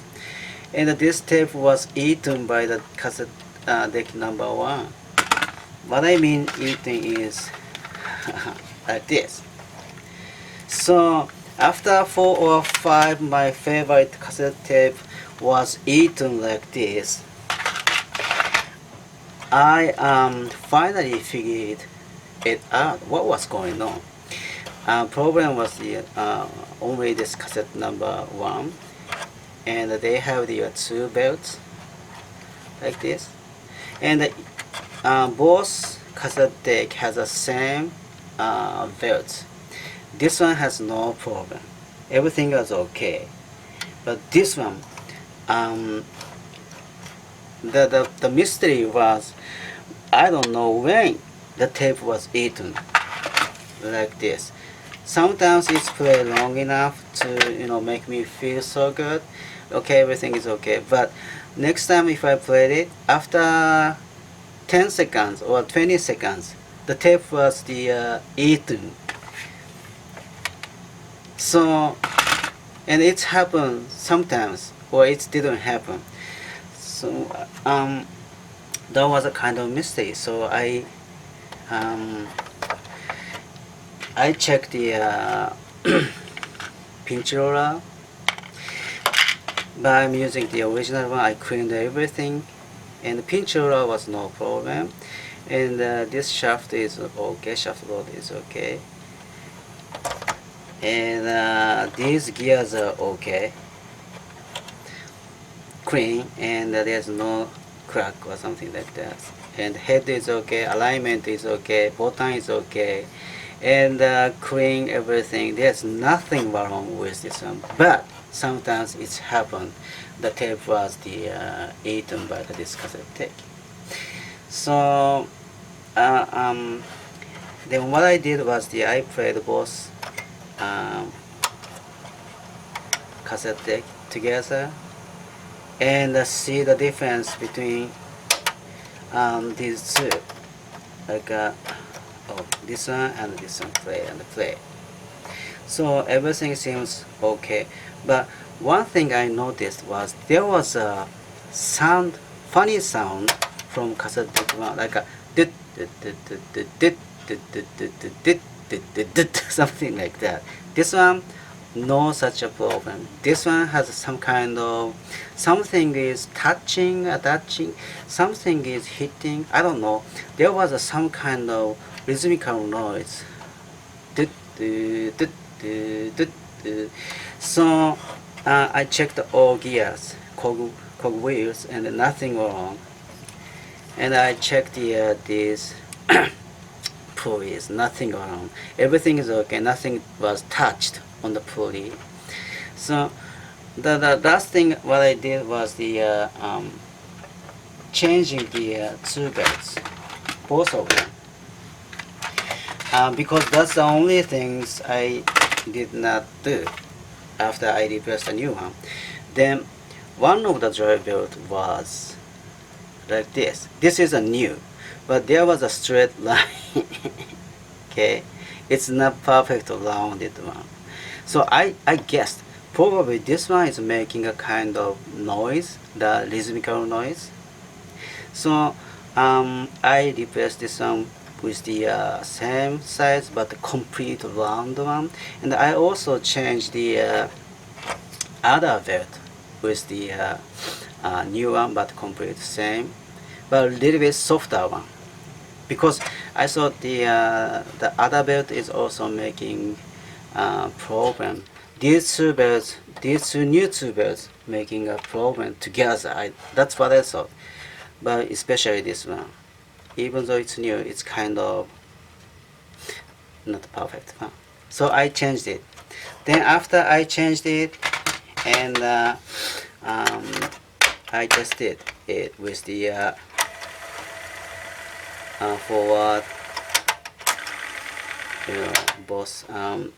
and this tape was eaten by the cassette deck number 1. What I mean eating is like this. So after 4 or 5, my favorite cassette tape was eaten like this. I finally figured it out what was going on. Problem was only this cassette number 1, and they have the 2 belts like this, and both cassette deck has the same belt. This one has no problem, everything was okay, but this one, the mystery was, I don't know when the tape was eaten like this. Sometimes it's played long enough to make me feel so good. Okay, everything is okay. But next time if I played it, after 10 seconds or 20 seconds, the tape was eaten. So, and it happened sometimes, or it didn't happen. So that was a kind of mistake. So I checked the pinch roller, but I'm using the original one. I cleaned everything, and the pinch roller was no problem, and this shaft is okay, shaft load is okay, and these gears are okay, clean, and there's no crack or something like that, and head is okay, alignment is okay, button is okay, and clean everything. There's nothing wrong with this one, but sometimes it's happened. The tape was eaten by this cassette tape. So then what I did was I played both cassette deck together and see the difference between these two, like this one and this one, play. So everything seems okay, but one thing I noticed was there was a sound, funny sound from cassette deck one, like a dit dit dit dit dit dit dit dit dit dit dit dit, something like that. This one no such a problem. This one has some kind of something is touching, something is hitting. I don't know. There was some kind of rhythmical noise. Dut, dut, dut, dut, dut, dut. So I checked all gears, cog wheels, and nothing wrong. And I checked these pulleys, nothing wrong. Everything is okay. Nothing was touched on the pulley. So the last thing what I did was the changing the two belts, both of them, because that's the only things I did not do after I replaced a new one. Then one of the drive belt was like this. This is a new, but there was a straight line. Okay, it's not perfect rounded one. So I guessed probably this one is making a kind of noise, the rhythmical noise. So I replaced this one with the same size but complete round one, and I also changed the other belt with the new one but complete same, but a little bit softer one, because I thought the other belt is also making problem. These two new two belts making a problem together. That's what I thought. But especially this one, even though it's new, it's kind of not perfect. So I changed it. Then after I changed it, and I tested it with the forward, both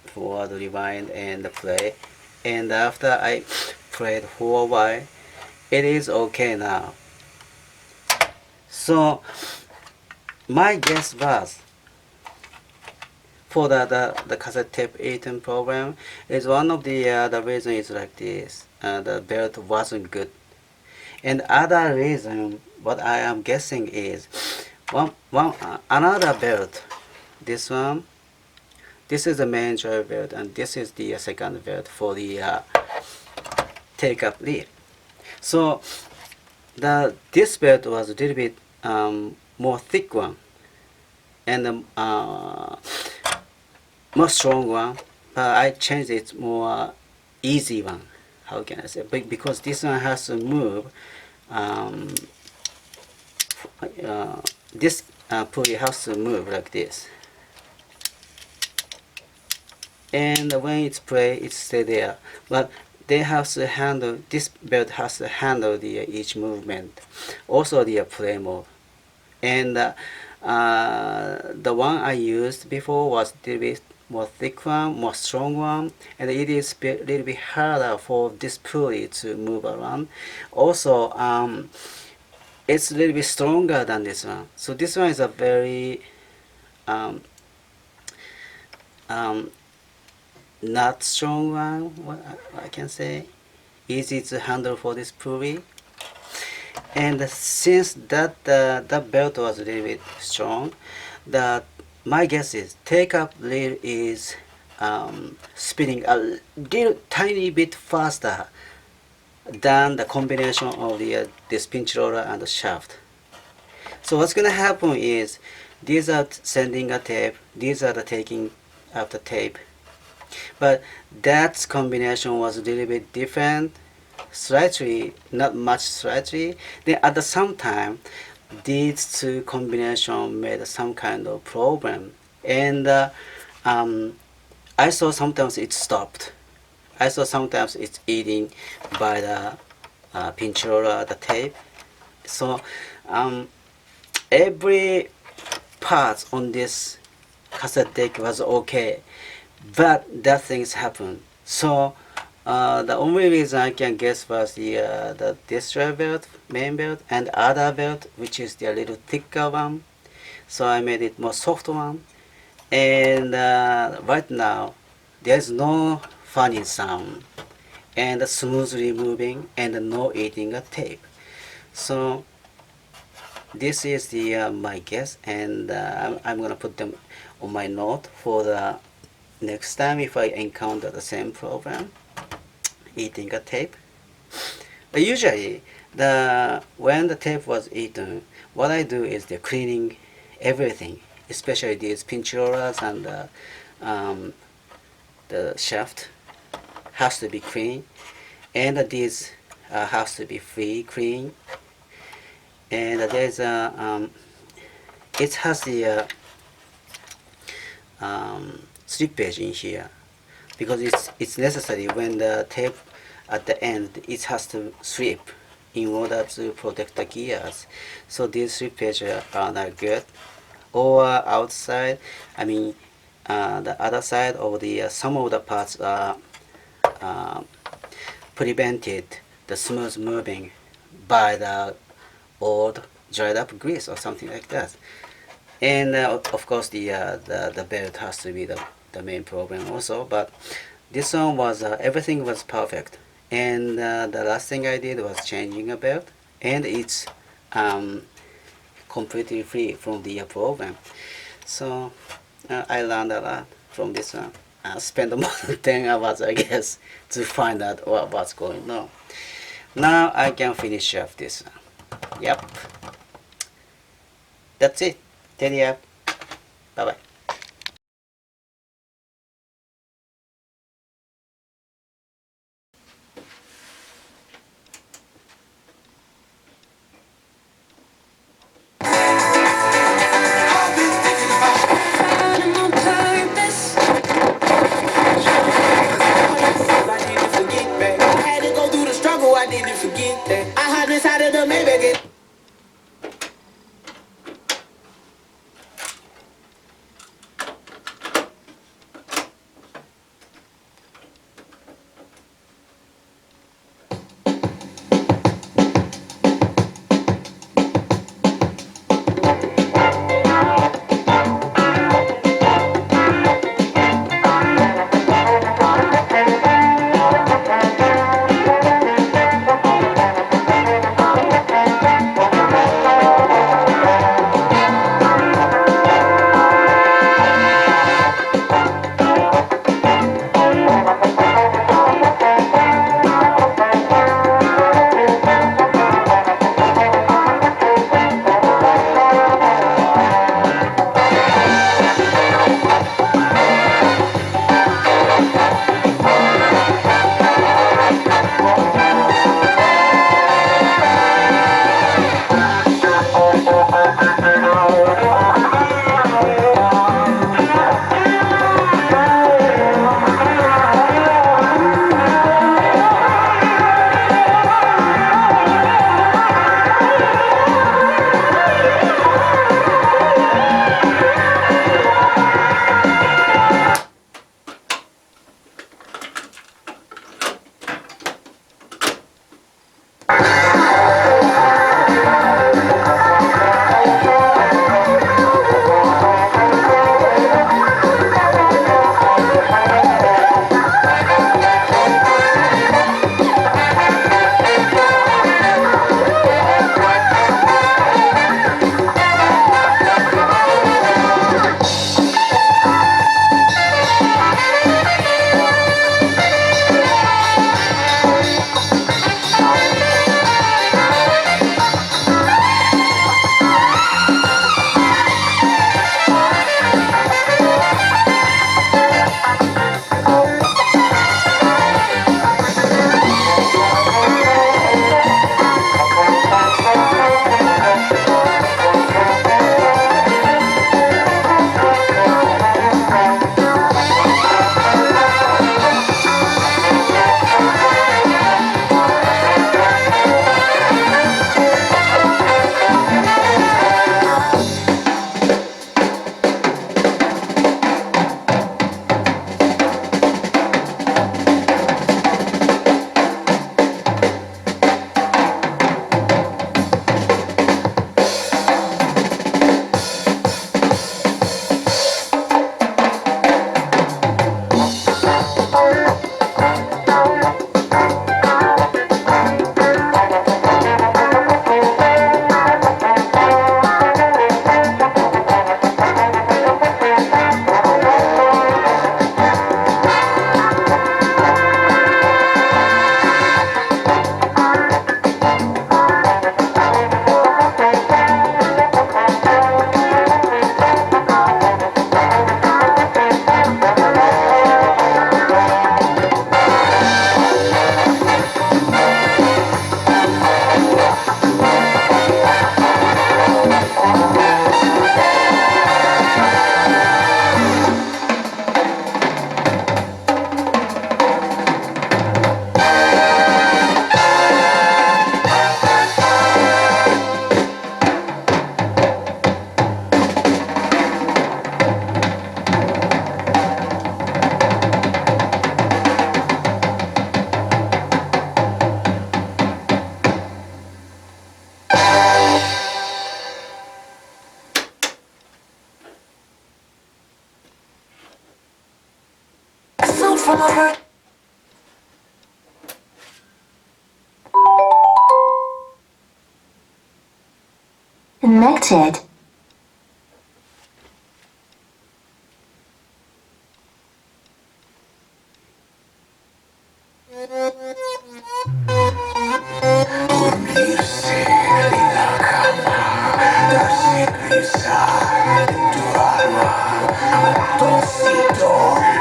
forward rewind and play. And after I played for a while, it is okay now. So my guess was for the cassette tape 18 program is one of the reason is like this. The belt wasn't good, and other reason what I am guessing is another belt. This one. This is the main drive belt, and this is the second belt for the take-up lead. So this belt was a little bit more thick one, and more strong one. But I changed it more easy one. How can I say? Because this one has to move. This pulley has to move like this. And when it's play, it stay there. But they have to handle, this belt has to handle the each movement, also the play mode. And the one I used before was a little bit more thick one, more strong one, and it is a little bit harder for this pulley to move around. Also, it's a little bit stronger than this one. So this one is a very not strong one, what I can say, easy to handle for this pulley. And since that belt was a little bit strong, my guess is take-up lead is spinning a little tiny bit faster than the combination of this pinch roller and the shaft. So what's going to happen is these are sending a tape, these are the taking up the tape. But that combination was a little bit different, slightly, not much slightly. Then at the same time, these two combinations made some kind of problem. And I saw sometimes it stopped. I saw sometimes it's eating by the pinch roller, the tape. So every part on this cassette deck was okay. But that things happen. So the only reason I can guess was this drive belt, main belt, and other belt, which is the little thicker one. So I made it more soft one. And right now, there's no funny sound, and smoothly moving, and no eating a tape. So this is my guess, and I'm gonna put them on my note for the next time if I encounter the same problem, eating a tape, usually when the tape was eaten, what I do is the cleaning everything, especially these pinch rollers and the shaft has to be clean, and these has to be free clean, and there's a it has the slippage in here because it's necessary when the tape at the end it has to slip in order to protect the gears. So these slippage are not good. Or outside, I mean the other side of the some of the parts are prevented the smooth moving by the old dried up grease or something like that. And of course the belt has to be the main problem also, but this one was everything was perfect, and the last thing I did was changing a belt, and it's completely free from the problem. So I learned a lot from this one. Spent more than 10 hours I guess to find out what's going on. Now I can finish off this one. Yep, that's it. Teddy up. Bye bye. Connected. Dormirse en la cama, darse prisa en tu alma, ratoncito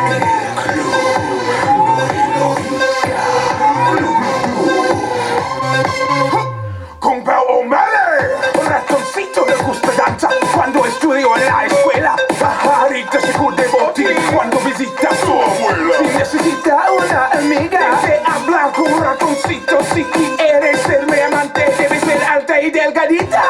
en el club, no egoísta, con Pau O'Malley, un ratoncito le gusta danza cuando estudió en la escuela. Pajarita se cubre botín cuando visita a su abuela. Si necesita una amiga, te habla con un ratoncito. Si quieres ser mi amante, debes ser alta y delgadita.